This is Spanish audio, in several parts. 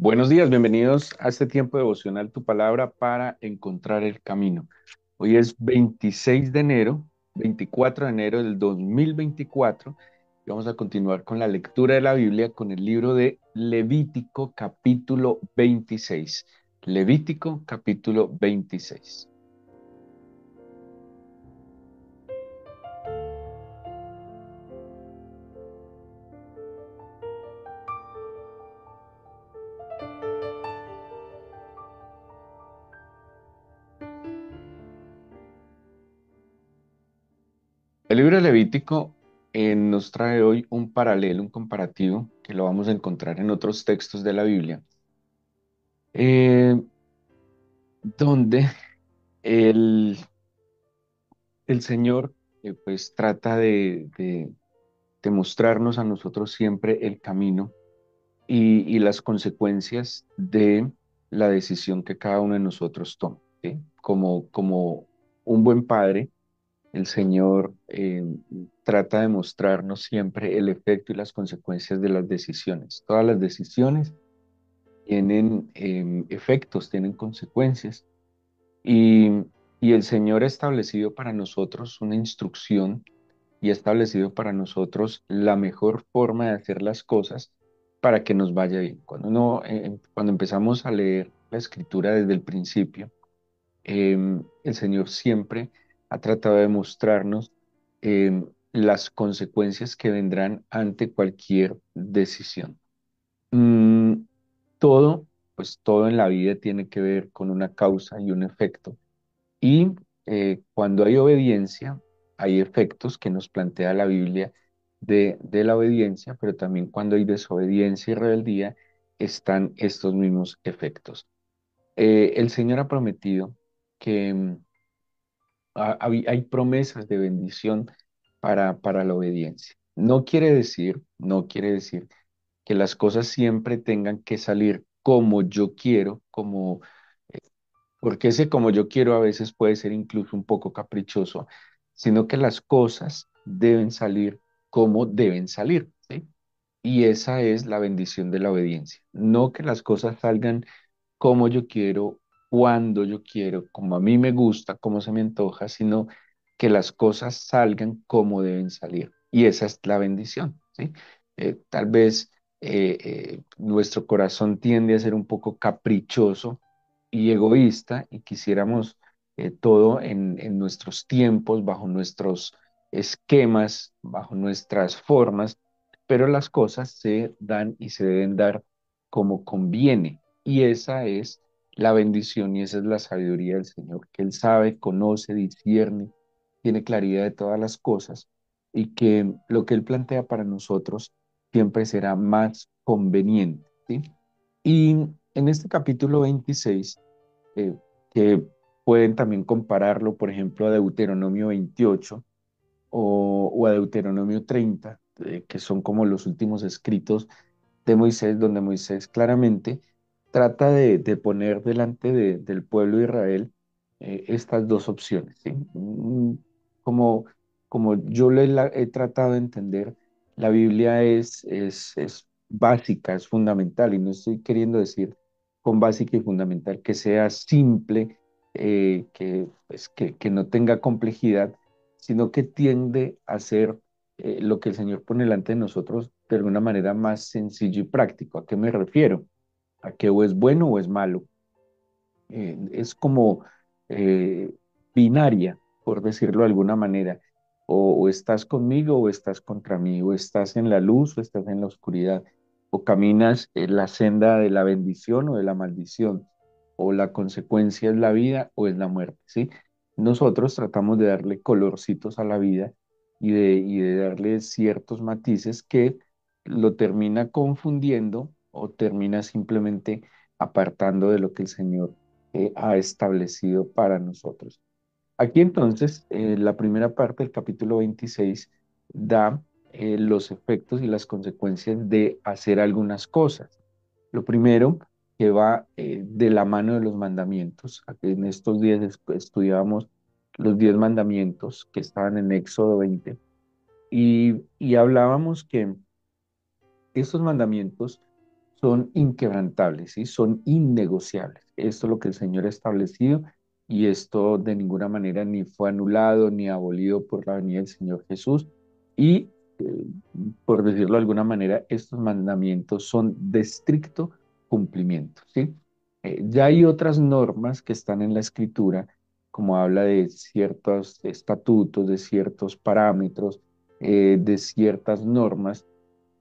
Buenos días, bienvenidos a este tiempo devocional, tu palabra para encontrar el camino. Hoy es 26 de enero, 24 de enero del 2024 y vamos a continuar con la lectura de la Biblia con el libro de Levítico capítulo 26. Levítico capítulo 26. El libro de Levítico nos trae hoy un paralelo, un comparativo, que lo vamos a encontrar en otros textos de la Biblia, eh, donde el el Señor pues trata de mostrarnos a nosotros siempre el camino y las consecuencias de la decisión que cada uno de nosotros toma, ¿sí? Como un buen padre, el Señor trata de mostrarnos siempre el efecto y las consecuencias de las decisiones. Todas las decisiones tienen efectos, tienen consecuencias. Y, y el Señor ha establecido para nosotros una instrucción y ha establecido para nosotros la mejor forma de hacer las cosas para que nos vaya bien. Cuando empezamos a leer la escritura desde el principio, el Señor siempre ha tratado de mostrarnos las consecuencias que vendrán ante cualquier decisión. Mm, todo, pues todo en la vida tiene que ver con una causa y un efecto. Y cuando hay obediencia, hay efectos que nos plantea la Biblia de la obediencia, pero también cuando hay desobediencia y rebeldía, están estos mismos efectos. El Señor ha prometido que hay promesas de bendición para la obediencia. No quiere decir que las cosas siempre tengan que salir como yo quiero, porque ese como yo quiero a veces puede ser incluso un poco caprichoso, sino que las cosas deben salir como deben salir, ¿sí? Y esa es la bendición de la obediencia. No que las cosas salgan como yo quiero, cuando yo quiero, como a mí me gusta, como se me antoja, sino que las cosas salgan como deben salir. Y esa es la bendición, ¿sí? Tal vez nuestro corazón tiende a ser un poco caprichoso y egoísta y quisiéramos todo en nuestros tiempos, bajo nuestros esquemas, bajo nuestras formas, pero las cosas se dan y se deben dar como conviene. Y esa es la bendición y esa es la sabiduría del Señor, que Él sabe, conoce, discierne, tiene claridad de todas las cosas y que lo que Él plantea para nosotros siempre será más conveniente, ¿sí? Y en este capítulo 26, eh, que pueden también compararlo, por ejemplo, a Deuteronomio 28 o a Deuteronomio 30, que son como los últimos escritos de Moisés, donde Moisés claramente trata de poner delante del pueblo de Israel estas dos opciones, ¿sí? Como, como yo he tratado de entender, la Biblia es básica, es fundamental, y no estoy queriendo decir con básica y fundamental que sea simple, que no tenga complejidad, sino que tiende a ser lo que el Señor pone delante de nosotros de alguna manera más sencillo y práctico. ¿A qué me refiero? A que o es bueno o es malo. Es como eh, binaria, por decirlo de alguna manera. O estás conmigo o estás contra mí, o estás en la luz o estás en la oscuridad, o caminas en la senda de la bendición o de la maldición, o la consecuencia es la vida o es la muerte, ¿sí? Nosotros tratamos de darle colorcitos a la vida y de darle ciertos matices que lo termina confundiendo o termina simplemente apartando de lo que el Señor ha establecido para nosotros. Aquí entonces, la primera parte del capítulo 26 da los efectos y las consecuencias de hacer algunas cosas. Lo primero, que va de la mano de los mandamientos. Aquí en estos días estudiábamos los 10 mandamientos que estaban en Éxodo 20 y hablábamos que estos mandamientos son inquebrantables, ¿sí? Son innegociables. Esto es lo que el Señor ha establecido y esto de ninguna manera ni fue anulado ni abolido por la venida del Señor Jesús. Y eh, por decirlo de alguna manera, estos mandamientos son de estricto cumplimiento, ¿sí? Ya hay otras normas que están en la Escritura, como habla de ciertos estatutos, de ciertos parámetros, de ciertas normas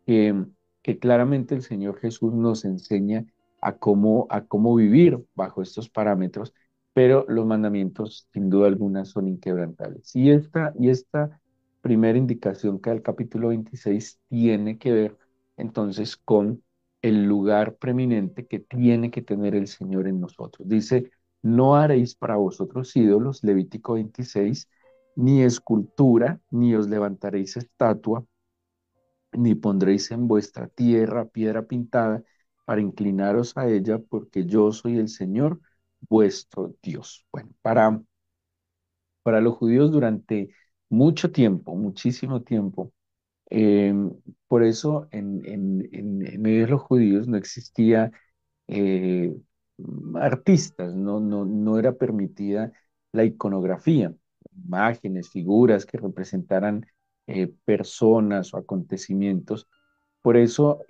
que, que claramente el Señor Jesús nos enseña a cómo vivir bajo estos parámetros, pero los mandamientos sin duda alguna son inquebrantables. Y esta primera indicación que da el capítulo 26 tiene que ver entonces con el lugar preeminente que tiene que tener el Señor en nosotros. Dice, no haréis para vosotros ídolos, Levítico 26, ni escultura, ni os levantaréis estatua ni pondréis en vuestra tierra piedra pintada para inclinaros a ella, porque yo soy el Señor vuestro Dios. Bueno, para los judíos durante mucho tiempo, muchísimo tiempo, eh, por eso en medio de los judíos no existía eh, artistas, no era permitida la iconografía, imágenes, figuras que representaran personas o acontecimientos. Por eso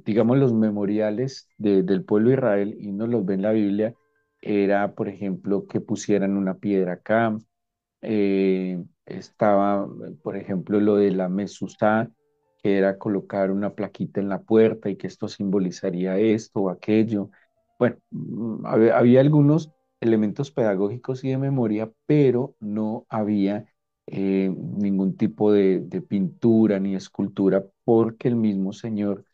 digamos, los memoriales del pueblo de Israel, y uno los ve en la Biblia, era, por ejemplo, que pusieran una piedra acá, estaba, por ejemplo, lo de la mezuzá, que era colocar una plaquita en la puerta y que esto simbolizaría esto o aquello. Bueno, había algunos elementos pedagógicos y de memoria, pero no había ningún tipo de pintura ni escultura porque el mismo Señor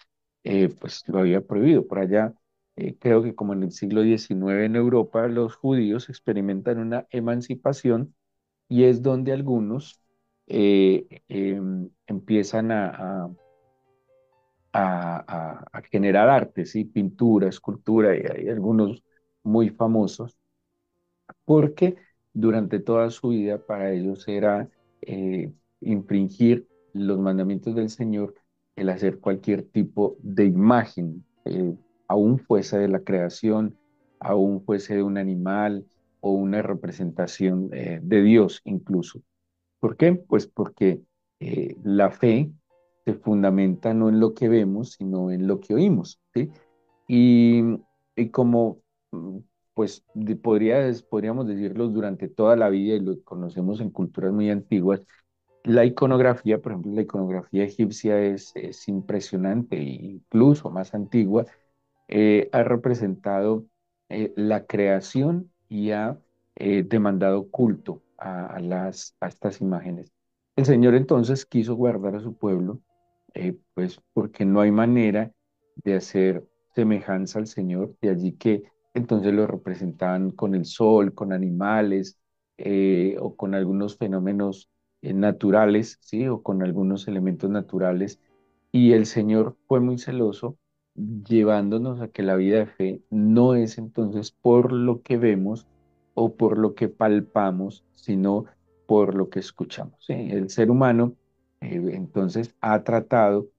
pues lo había prohibido. Por allá, creo que como en el siglo XIX en Europa, los judíos experimentan una emancipación y es donde algunos empiezan a generar arte, ¿sí? Pintura, escultura, y hay algunos muy famosos, porque durante toda su vida para ellos era infringir los mandamientos del Señor el hacer cualquier tipo de imagen, aún fuese de la creación, aún fuese de un animal o una representación de Dios incluso. ¿Por qué? Pues porque la fe se fundamenta no en lo que vemos, sino en lo que oímos, ¿sí? Y, y como, mm, pues, podríamos decirlo durante toda la vida y lo conocemos en culturas muy antiguas, la iconografía, por ejemplo, la iconografía egipcia es impresionante e incluso más antigua, ha representado la creación y ha demandado culto a estas imágenes. El Señor entonces quiso guardar a su pueblo, pues porque no hay manera de hacer semejanza al Señor, de allí que entonces lo representaban con el sol, con animales o con algunos fenómenos naturales, ¿sí? O con algunos elementos naturales. Y el Señor fue muy celoso llevándonos a que la vida de fe no es entonces por lo que vemos o por lo que palpamos, sino por lo que escuchamos, ¿sí? El ser humano entonces ha tratado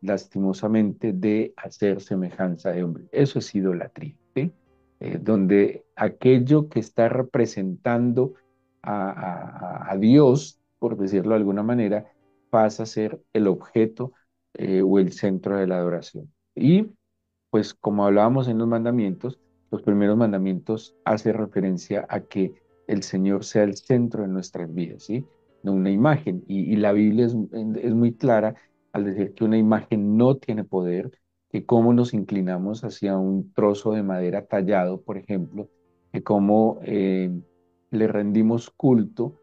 lastimosamente de hacer semejanza de hombre. Eso es idolatría, ¿sí? Donde aquello que está representando a Dios, por decirlo de alguna manera, pasa a ser el objeto o el centro de la adoración. Y pues como hablábamos en los mandamientos, los primeros mandamientos hacen referencia a que el Señor sea el centro de nuestras vidas, ¿sí? No una imagen. Y la Biblia es muy clara al decir que una imagen no tiene poder, que cómo nos inclinamos hacia un trozo de madera tallado, por ejemplo, que cómo le rendimos culto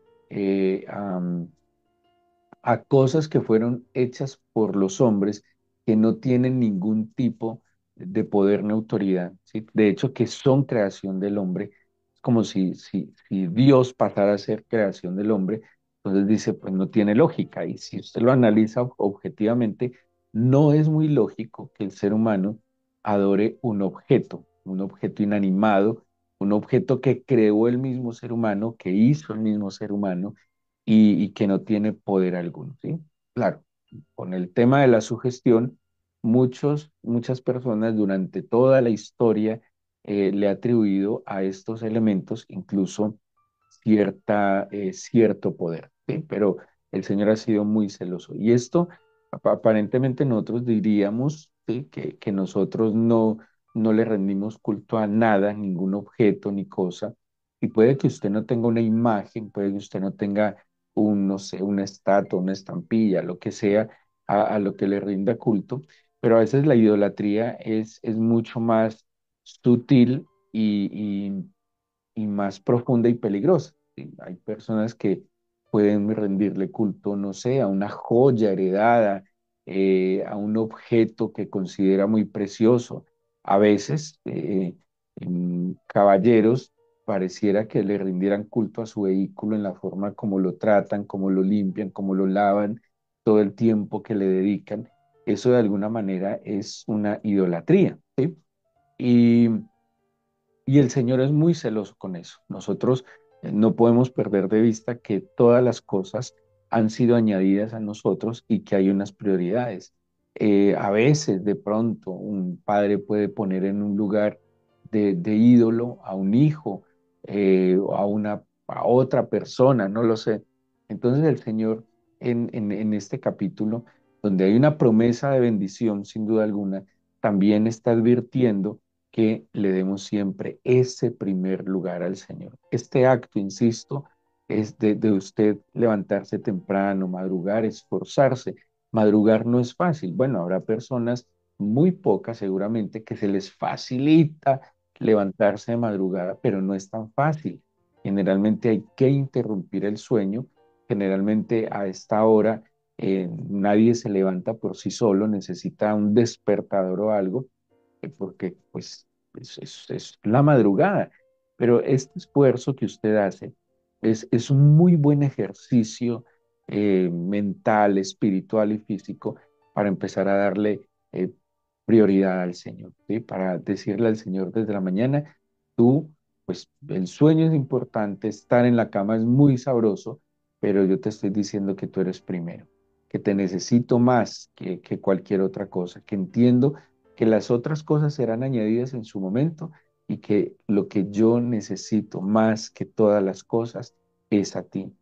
a cosas que fueron hechas por los hombres que no tienen ningún tipo de poder ni autoridad, ¿sí? De hecho, que son creación del hombre. Es como si Dios pasara a ser creación del hombre. Entonces dice, pues no tiene lógica. Y si usted lo analiza objetivamente, no es muy lógico que el ser humano adore un objeto inanimado, un objeto que creó el mismo ser humano, que hizo el mismo ser humano y que no tiene poder alguno, ¿sí? Claro, con el tema de la sugestión, muchas personas durante toda la historia le ha atribuido a estos elementos incluso cierto poder, ¿sí? Pero el Señor ha sido muy celoso. Y esto, aparentemente nosotros diríamos, ¿sí? Que nosotros no le rendimos culto a nada, ningún objeto ni cosa. Y puede que usted no tenga una imagen, puede que usted no tenga no sé, una estatua, una estampilla, lo que sea, a lo que le rinda culto, pero a veces la idolatría es mucho más sutil y más profunda y peligrosa. ¿Sí? Hay personas que pueden rendirle culto, no sé, a una joya heredada, a un objeto que considera muy precioso. A veces, caballeros pareciera que le rindieran culto a su vehículo en la forma como lo tratan, como lo limpian, como lo lavan, todo el tiempo que le dedican. Eso de alguna manera es una idolatría, ¿sí? Y y el Señor es muy celoso con eso. Nosotros no podemos perder de vista que todas las cosas han sido añadidas a nosotros y que hay unas prioridades. A veces, de pronto, un padre puede poner en un lugar de ídolo a un hijo o a otra persona, no lo sé. Entonces el Señor en este capítulo, donde hay una promesa de bendición, sin duda alguna, también está advirtiendo que le demos siempre ese primer lugar al Señor. Este acto, insisto, es de usted levantarse temprano, madrugar, esforzarse. Madrugar no es fácil. Bueno, habrá personas, muy pocas seguramente, que se les facilita levantarse de madrugada, pero no es tan fácil. Generalmente hay que interrumpir el sueño. Generalmente a esta hora nadie se levanta por sí solo, necesita un despertador o algo porque pues es la madrugada. Pero este esfuerzo que usted hace es un muy buen ejercicio mental, espiritual y físico para empezar a darle eh, prioridad al Señor, ¿sí? Para decirle al Señor desde la mañana, tú, pues el sueño es importante, estar en la cama es muy sabroso, pero yo te estoy diciendo que tú eres primero, que te necesito más que cualquier otra cosa, que entiendo que las otras cosas serán añadidas en su momento y que lo que yo necesito más que todas las cosas es a ti.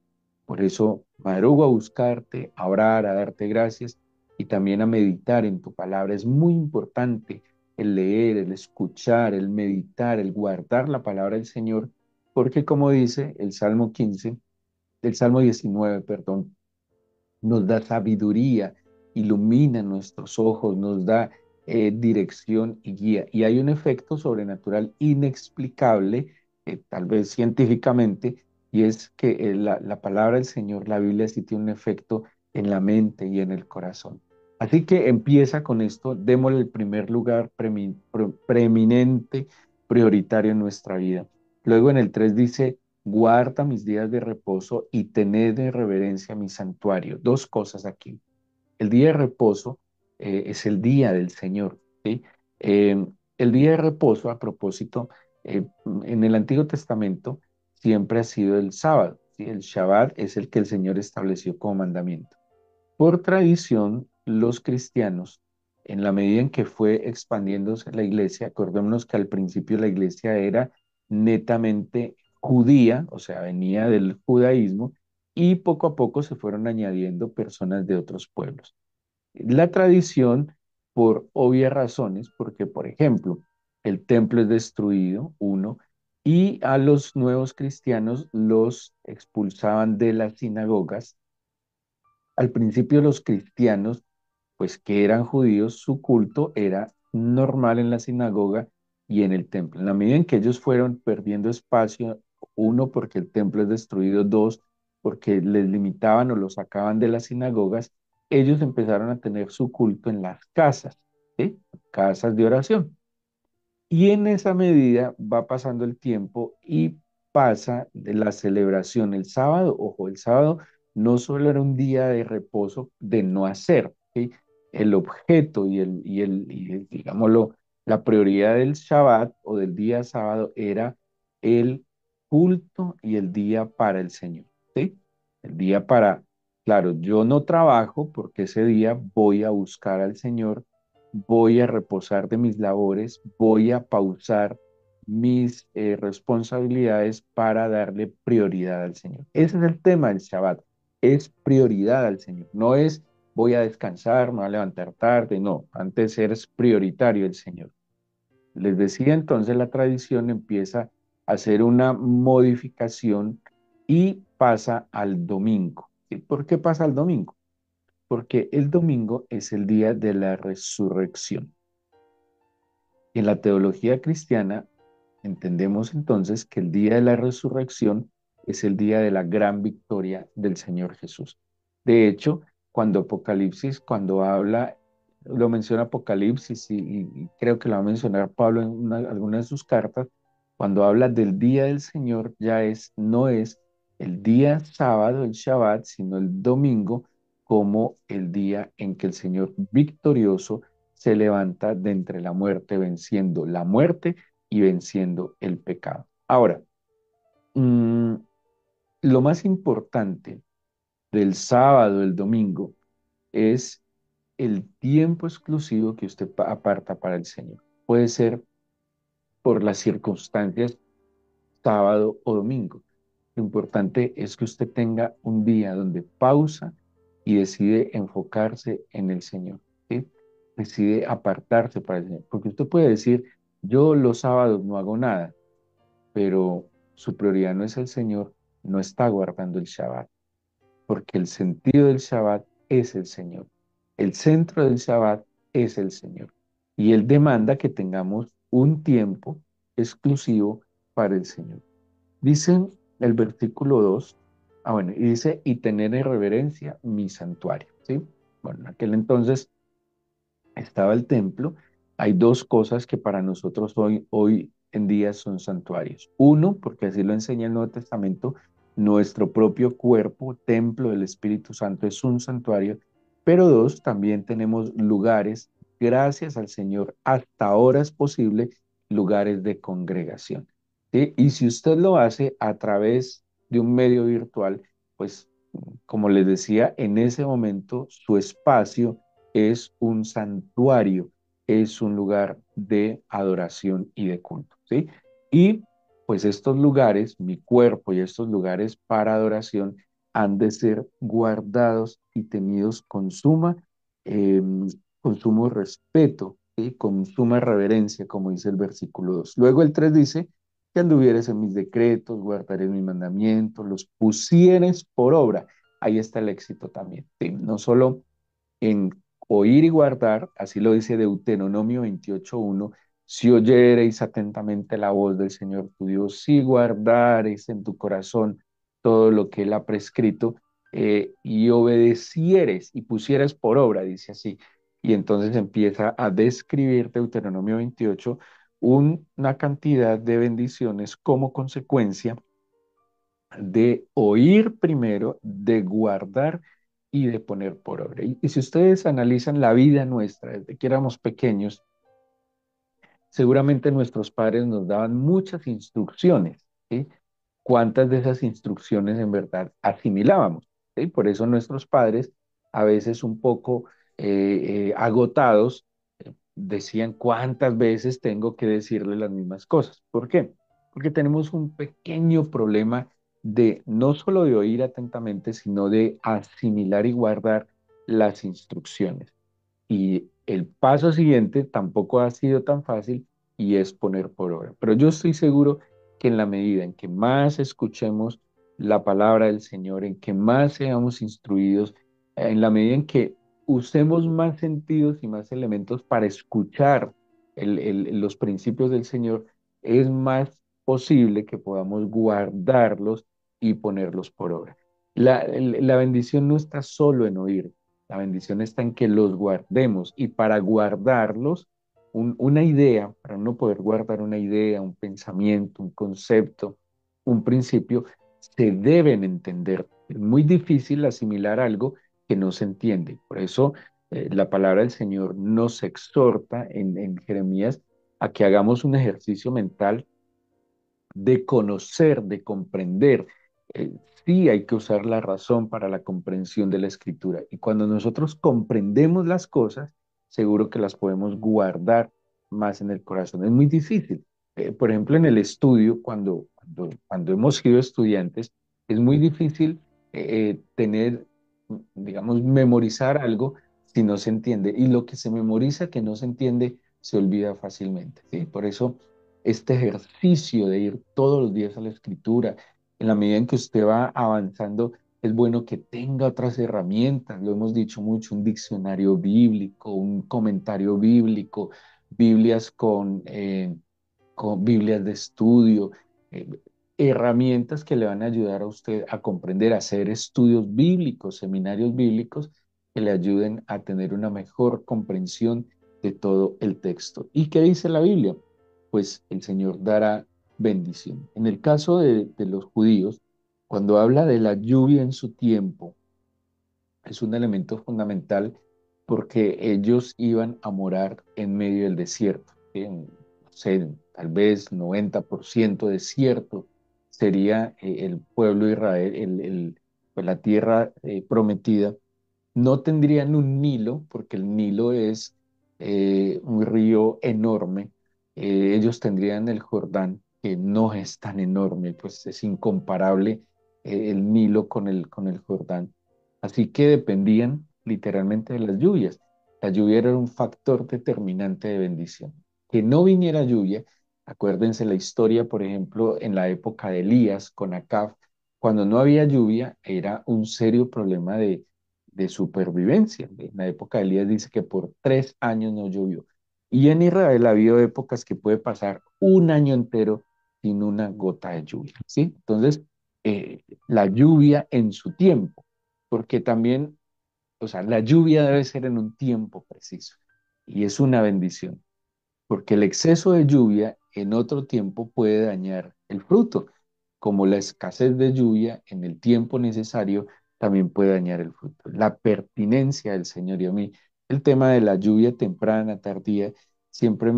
Por eso madrugo a buscarte, a orar, a darte gracias y también a meditar en tu palabra. Es muy importante el leer, el escuchar, el meditar, el guardar la palabra del Señor, porque como dice el Salmo 15, el Salmo 19, perdón, nos da sabiduría, ilumina nuestros ojos, nos da dirección y guía. Y hay un efecto sobrenatural inexplicable, tal vez científicamente, y es que la palabra del Señor, la Biblia, sí tiene un efecto en la mente y en el corazón. Así que empieza con esto, démosle el primer lugar preeminente, prioritario en nuestra vida. Luego en el 3 dice, guarda mis días de reposo y tened en reverencia mi santuario. Dos cosas aquí. El día de reposo es el día del Señor, ¿sí? El día de reposo, a propósito, en el Antiguo Testamento siempre ha sido el sábado, ¿sí? El Shabbat es el que el Señor estableció como mandamiento. Por tradición, los cristianos, en la medida en que fue expandiéndose la iglesia, acordémonos que al principio la iglesia era netamente judía, o sea, venía del judaísmo, y poco a poco se fueron añadiendo personas de otros pueblos. La tradición, por obvias razones, porque, por ejemplo, el templo es destruido, uno, y a los nuevos cristianos los expulsaban de las sinagogas. Al principio los cristianos, pues que eran judíos, su culto era normal en la sinagoga y en el templo. En la medida en que ellos fueron perdiendo espacio, uno, porque el templo es destruido, dos, porque les limitaban o los sacaban de las sinagogas, ellos empezaron a tener su culto en las casas, ¿sí? Casas de oración. Y en esa medida va pasando el tiempo y pasa de la celebración el sábado. Ojo, el sábado no solo era un día de reposo de no hacer, ¿sí? El objeto digámoslo, la prioridad del Shabbat o del día sábado era el culto y el día para el Señor, ¿sí? El día para, claro, yo no trabajo porque ese día voy a buscar al Señor voy a reposar de mis labores, voy a pausar mis responsabilidades para darle prioridad al Señor. Ese es el tema del Shabbat, es prioridad al Señor, no es voy a descansar, me voy a levantar tarde, no, antes eres prioritario el Señor. Les decía entonces la tradición empieza a hacer una modificación y pasa al domingo. ¿Y por qué pasa al domingo? Porque el domingo es el día de la resurrección. En la teología cristiana entendemos entonces que el día de la resurrección es el día de la gran victoria del Señor Jesús. De hecho, cuando Apocalipsis, cuando habla, lo menciona Apocalipsis y creo que lo va a mencionar Pablo en alguna de sus cartas, cuando habla del día del Señor ya no es el día sábado, el Shabbat, sino el domingo como el día en que el Señor victorioso se levanta de entre la muerte, venciendo la muerte y venciendo el pecado. Ahora, mm, lo más importante del sábado, el domingo, es el tiempo exclusivo que usted aparta para el Señor. Puede ser por las circunstancias sábado o domingo. Lo importante es que usted tenga un día donde pausa y decide enfocarse en el Señor, ¿sí? Decide apartarse para el Señor. Porque usted puede decir, yo los sábados no hago nada, pero su prioridad no es el Señor, no está guardando el Shabbat, porque el sentido del Shabbat es el Señor. El centro del Shabbat es el Señor. Y Él demanda que tengamos un tiempo exclusivo para el Señor. Dice el versículo 2, bueno, y dice, y tener en reverencia mi santuario, ¿sí? Bueno, en aquel entonces estaba el templo. Hay dos cosas que para nosotros hoy en día son santuarios. Uno, porque así lo enseña el Nuevo Testamento, nuestro propio cuerpo, templo del Espíritu Santo, es un santuario. Pero dos, también tenemos lugares, gracias al Señor, hasta ahora es posible, lugares de congregación. ¿Sí? Y si usted lo hace a través de un medio virtual, pues como les decía, en ese momento su espacio es un santuario, es un lugar de adoración y de culto, ¿sí? Y pues estos lugares, mi cuerpo y estos lugares para adoración han de ser guardados y tenidos eh, con sumo respeto, ¿sí? Con suma reverencia, como dice el versículo 2. Luego el 3 dice, que anduvieres en mis decretos, guardaré mis mandamientos, los pusieres por obra. Ahí está el éxito también, ¿sí? No solo en oír y guardar, así lo dice Deuteronomio 28:1, si oyereis atentamente la voz del Señor tu Dios, si guardareis en tu corazón todo lo que Él ha prescrito, y obedecieres y pusieras por obra, dice así. Y entonces empieza a describir Deuteronomio 28 una cantidad de bendiciones como consecuencia de oír primero, de guardar y de poner por obra. Y si ustedes analizan la vida nuestra desde que éramos pequeños, seguramente nuestros padres nos daban muchas instrucciones, ¿sí? ¿Cuántas de esas instrucciones en verdad asimilábamos? ¿Sí? Por eso nuestros padres, a veces un poco agotados, decían cuántas veces tengo que decirle las mismas cosas. ¿Por qué? Porque tenemos un pequeño problema de no solo de oír atentamente, sino de asimilar y guardar las instrucciones. Y el paso siguiente tampoco ha sido tan fácil y es poner por obra. Pero yo estoy seguro que en la medida en que más escuchemos la palabra del Señor, en que más seamos instruidos, en la medida en que usemos más sentidos y más elementos para escuchar los principios del Señor, es más posible que podamos guardarlos y ponerlos por obra. La bendición no está solo en oír, la bendición está en que los guardemos y para guardarlos, una idea, para no poder guardar una idea, un pensamiento, un concepto, un principio, se deben entender. Es muy difícil asimilar algo que no se entiende. Por eso la palabra del Señor nos exhorta en Jeremías a que hagamos un ejercicio mental de conocer, de comprender. Eh, sí hay que usar la razón para la comprensión de la escritura. Y cuando nosotros comprendemos las cosas, seguro que las podemos guardar más en el corazón. Es muy difícil. Por ejemplo, en el estudio, cuando hemos sido estudiantes, es muy difícil tener, digamos, memorizar algo si no se entiende. Y lo que se memoriza que no se entiende se olvida fácilmente, ¿sí? Por eso este ejercicio de ir todos los días a la escritura, en la medida en que usted va avanzando, es bueno que tenga otras herramientas, lo hemos dicho mucho, un diccionario bíblico, un comentario bíblico, Biblias con Biblias de estudio, eh, herramientas que le van a ayudar a usted a comprender, a hacer estudios bíblicos, seminarios bíblicos que le ayuden a tener una mejor comprensión de todo el texto. ¿Y qué dice la Biblia? Pues el Señor dará bendición. En el caso de los judíos, cuando habla de la lluvia en su tiempo, es un elemento fundamental porque ellos iban a morar en medio del desierto. ¿Sí? No sé, tal vez 90% desierto sería el pueblo de Israel, pues la tierra prometida. No tendrían un Nilo, porque el Nilo es un río enorme. Ellos tendrían el Jordán, que no es tan enorme, pues es incomparable el Nilo con el Jordán. Así que dependían literalmente de las lluvias. La lluvia era un factor determinante de bendición. Que no viniera lluvia, acuérdense la historia, por ejemplo, en la época de Elías con Acab, cuando no había lluvia, era un serio problema de supervivencia. En la época de Elías dice que por 3 años no llovió. Y en Israel ha habido épocas que puede pasar un año entero sin una gota de lluvia, ¿sí? Entonces, la lluvia en su tiempo, porque también, o sea, la lluvia debe ser en un tiempo preciso y es una bendición porque el exceso de lluvia en otro tiempo puede dañar el fruto, como la escasez de lluvia en el tiempo necesario también puede dañar el fruto. La pertinencia del Señor y a mí, el tema de la lluvia temprana, tardía, siempre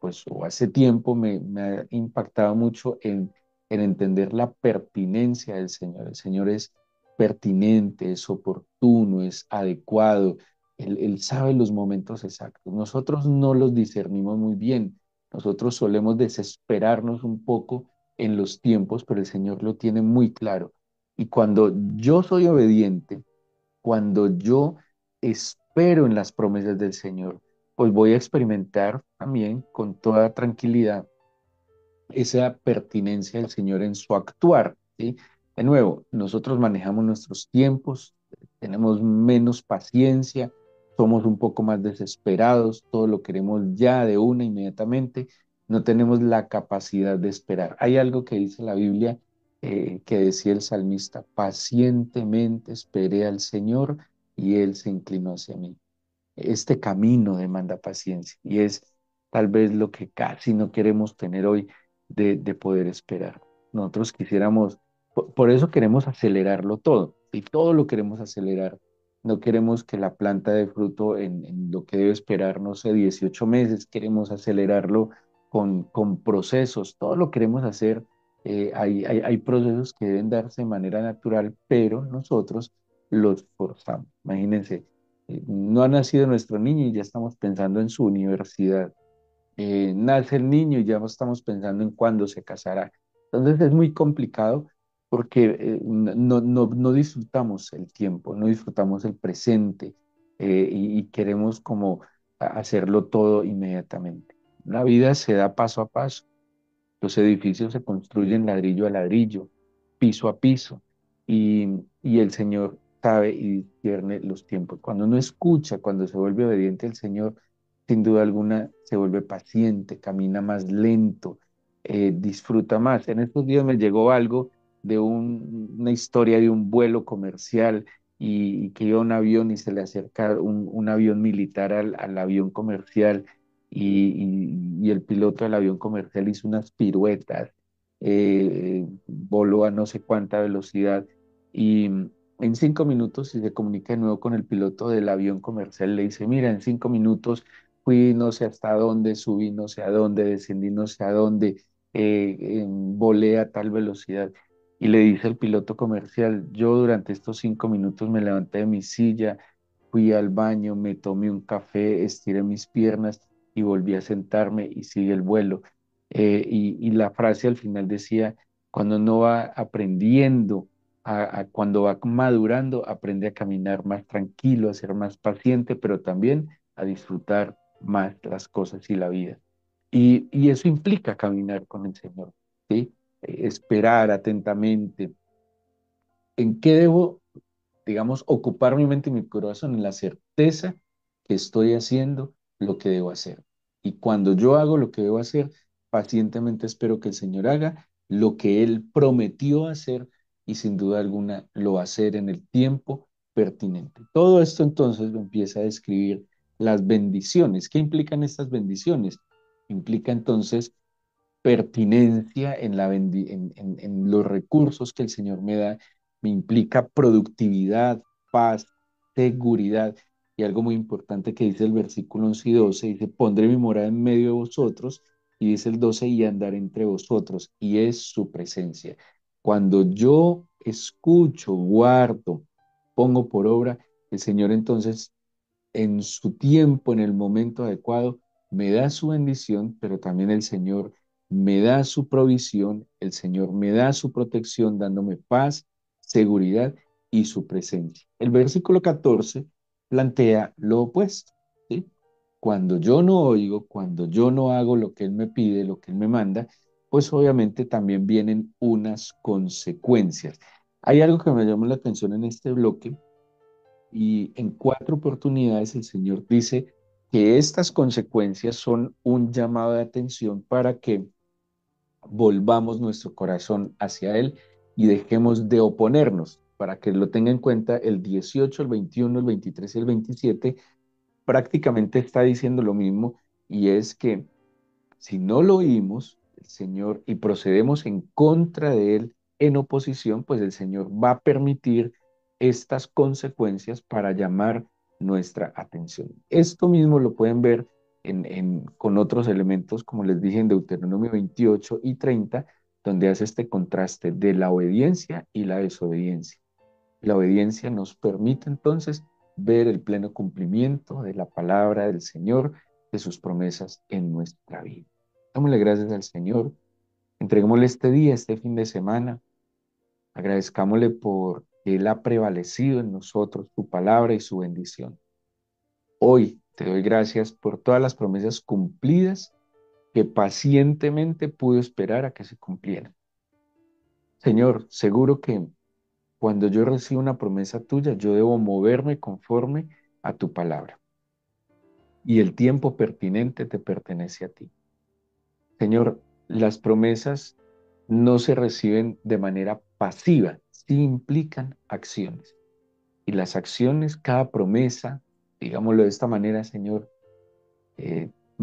pues, o hace tiempo me ha impactado mucho en entender la pertinencia del Señor. El Señor es pertinente, es oportuno, es adecuado, él sabe los momentos exactos. Nosotros no los discernimos muy bien. Nosotros solemos desesperarnos un poco en los tiempos, pero el Señor lo tiene muy claro. Y cuando yo soy obediente, cuando yo espero en las promesas del Señor, pues voy a experimentar también con toda tranquilidad esa pertinencia del Señor en su actuar, ¿sí? De nuevo, nosotros manejamos nuestros tiempos, tenemos menos paciencia, somos un poco más desesperados, todo lo queremos ya de una inmediatamente, no tenemos la capacidad de esperar. Hay algo que dice la Biblia que decía el salmista, pacientemente esperé al Señor y Él se inclinó hacia mí. Este camino demanda paciencia y es tal vez lo que casi no queremos tener hoy de poder esperar. Nosotros quisiéramos, por eso queremos acelerarlo todo y todo lo queremos acelerar. No queremos que la planta de fruto en lo que debe esperar, no sé, 18 meses, queremos acelerarlo con procesos, todo lo queremos hacer. Hay procesos que deben darse de manera natural, pero nosotros los forzamos. Imagínense, no ha nacido nuestro niño y ya estamos pensando en su universidad. Nace el niño y ya estamos pensando en cuándo se casará. Entonces es muy complicado porque no disfrutamos el tiempo, no disfrutamos el presente y queremos como hacerlo todo inmediatamente. La vida se da paso a paso. Los edificios se construyen ladrillo a ladrillo, piso a piso, y el Señor sabe y discierne los tiempos. Cuando uno escucha, cuando se vuelve obediente al Señor, sin duda alguna se vuelve paciente, camina más lento, disfruta más. En estos días me llegó algo de una historia de un vuelo comercial y que iba un avión y se le acerca un avión militar al avión comercial y el piloto del avión comercial hizo unas piruetas, voló a no sé cuánta velocidad y en 5 minutos, si se comunica de nuevo con el piloto del avión comercial, le dice, mira, en 5 minutos fui no sé hasta dónde, subí no sé a dónde, descendí no sé a dónde, volé a tal velocidad. Y le dice el piloto comercial, yo durante estos 5 minutos me levanté de mi silla, fui al baño, me tomé un café, estiré mis piernas y volví a sentarme y sigue el vuelo. Y la frase al final decía, cuando uno va aprendiendo, cuando va madurando, aprende a caminar más tranquilo, a ser más paciente, pero también a disfrutar más las cosas y la vida. Y eso implica caminar con el Señor, ¿sí? Esperar atentamente. ¿En qué debo, digamos, ocupar mi mente y mi corazón? En la certeza que estoy haciendo lo que debo hacer. Y cuando yo hago lo que debo hacer, pacientemente espero que el Señor haga lo que Él prometió hacer y sin duda alguna lo va a hacer en el tiempo pertinente. Todo esto entonces lo empieza a describir las bendiciones. ¿Qué implican estas bendiciones? Implica entonces pertinencia en, en los recursos que el Señor me da, me implica productividad, paz, seguridad. Y algo muy importante que dice el versículo 11 y 12, dice, pondré mi morada en medio de vosotros, y dice el 12 y andar entre vosotros, y es su presencia. Cuando yo escucho, guardo, pongo por obra, el Señor entonces en su tiempo, en el momento adecuado, me da su bendición, pero también el Señor me da su provisión, el Señor me da su protección, dándome paz, seguridad y su presencia. El versículo 14 plantea lo opuesto, ¿sí? Cuando yo no oigo, cuando yo no hago lo que Él me pide, lo que Él me manda, pues obviamente también vienen unas consecuencias. Hay algo que me llama la atención en este bloque y en 4 oportunidades el Señor dice que estas consecuencias son un llamado de atención para que volvamos nuestro corazón hacia Él y dejemos de oponernos. Para que lo tenga en cuenta, el 18, el 21, el 23 y el 27 prácticamente está diciendo lo mismo y es que si no lo oímos, el Señor, y procedemos en contra de Él en oposición, pues el Señor va a permitir estas consecuencias para llamar nuestra atención. Esto mismo lo pueden ver con otros elementos, como les dije en Deuteronomio 28 y 30, donde hace este contraste de la obediencia y la desobediencia. La obediencia nos permite entonces ver el pleno cumplimiento de la palabra del Señor, de sus promesas en nuestra vida. Dámosle gracias al Señor, entreguémosle este día, este fin de semana, agradezcámosle por que Él ha prevalecido en nosotros su palabra y su bendición. Hoy te doy gracias por todas las promesas cumplidas que pacientemente pude esperar a que se cumplieran. Señor, seguro que cuando yo recibo una promesa tuya, yo debo moverme conforme a tu palabra. Y el tiempo pertinente te pertenece a ti. Señor, las promesas no se reciben de manera pasiva, sí implican acciones. Y las acciones, cada promesa, digámoslo de esta manera, Señor,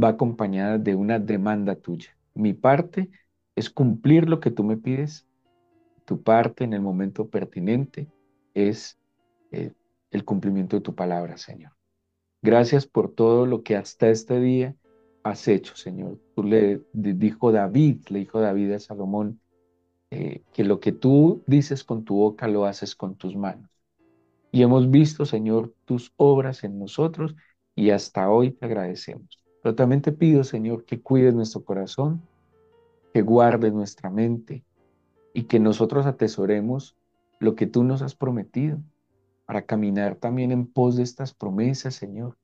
va acompañada de una demanda tuya. Mi parte es cumplir lo que tú me pides. Tu parte en el momento pertinente es eh, el cumplimiento de tu palabra, Señor. Gracias por todo lo que hasta este día has hecho, Señor. Le dijo David a Salomón, que lo que tú dices con tu boca lo haces con tus manos. Y hemos visto, Señor, tus obras en nosotros y hasta hoy te agradecemos. Pero también te pido, Señor, que cuides nuestro corazón, que guardes nuestra mente y que nosotros atesoremos lo que tú nos has prometido para caminar también en pos de estas promesas, Señor,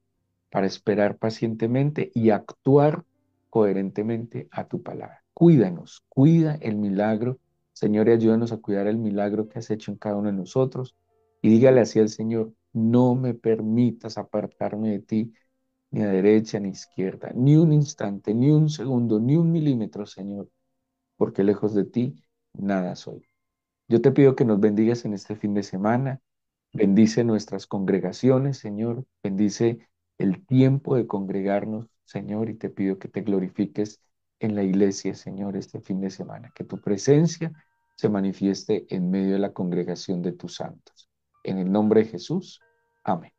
para esperar pacientemente y actuar coherentemente a tu palabra. Cuídanos, cuida el milagro, Señor, y ayúdanos a cuidar el milagro que has hecho en cada uno de nosotros. Y dígale así al Señor, no me permitas apartarme de ti, ni a derecha ni a izquierda, ni un instante, ni un segundo, ni un milímetro, Señor, porque lejos de ti nada soy. Yo te pido que nos bendigas en este fin de semana. Bendice nuestras congregaciones, Señor. Bendice el tiempo de congregarnos, Señor, y te pido que te glorifiques en la iglesia, Señor, este fin de semana. Que tu presencia se manifieste en medio de la congregación de tus santos. En el nombre de Jesús. Amén.